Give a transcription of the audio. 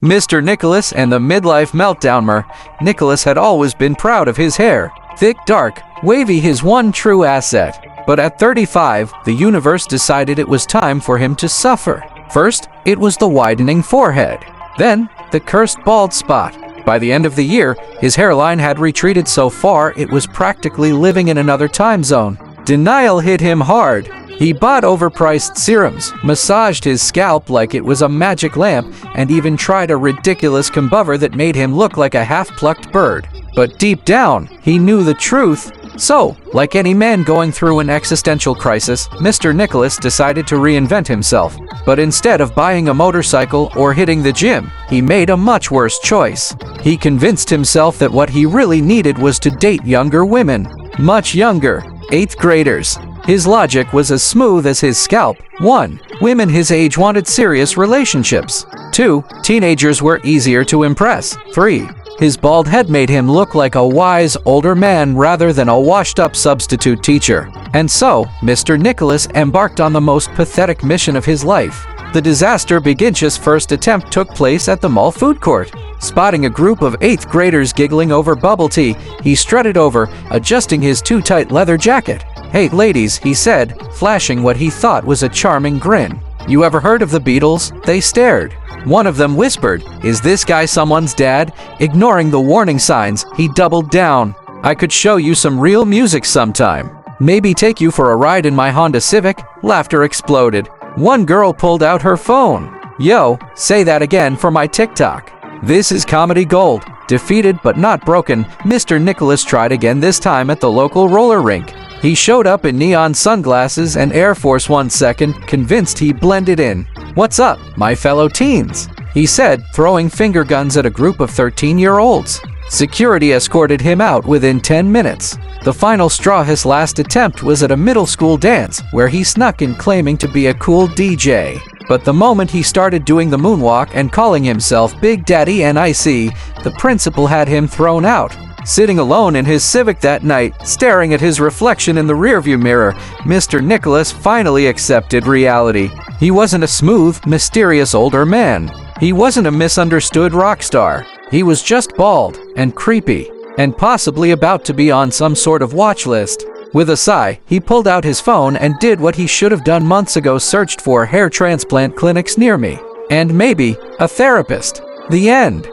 Mr. Nicholas and the midlife meltdowner. Nicholas had always been proud of his hair. Thick, dark, wavy, his one true asset. But at 35, the universe decided it was time for him to suffer. First, it was the widening forehead. Then, the cursed bald spot. By the end of the year, his hairline had retreated so far it was practically living in another time zone. Denial hit him hard. He bought overpriced serums, massaged his scalp like it was a magic lamp, and even tried a ridiculous combover that made him look like a half-plucked bird. But deep down, he knew the truth. So, like any man going through an existential crisis, Mr. Nicholas decided to reinvent himself. But instead of buying a motorcycle or hitting the gym, he made a much worse choice. He convinced himself that what he really needed was to date younger women. Much younger. 8th graders. His logic was as smooth as his scalp. 1. Women his age wanted serious relationships. 2. Teenagers were easier to impress. 3. His bald head made him look like a wise, older man rather than a washed-up substitute teacher. And so, Mr. Nicholas embarked on the most pathetic mission of his life. The disaster begins. First attempt took place at the mall food court. Spotting a group of 8th graders giggling over bubble tea, he strutted over, adjusting his too-tight leather jacket. "Hey, ladies," he said, flashing what he thought was a charming grin. "You ever heard of the Beatles?" They stared. One of them whispered, "Is this guy someone's dad?" Ignoring the warning signs, he doubled down. "I could show you some real music sometime. Maybe take you for a ride in my Honda Civic." Laughter exploded. One girl pulled out her phone. "Yo, say that again for my TikTok." This is comedy gold. Defeated but not broken, Mr. Nicholas tried again, this time at the local roller rink. He showed up in neon sunglasses and Air Force One, convinced he blended in. "What's up, my fellow teens?" he said, throwing finger guns at a group of 13-year-olds. Security escorted him out within 10 minutes. The final straw, his last attempt, was at a middle school dance, where he snuck in claiming to be a cool DJ. But the moment he started doing the moonwalk and calling himself Big Daddy NIC, the principal had him thrown out. Sitting alone in his Civic that night, staring at his reflection in the rearview mirror, Mr. Nicholas finally accepted reality. He wasn't a smooth, mysterious older man. He wasn't a misunderstood rock star. He was just bald and creepy, and possibly about to be on some sort of watch list. With a sigh, he pulled out his phone and did what he should have done months ago: searched for hair transplant clinics near me. And maybe a therapist. The end.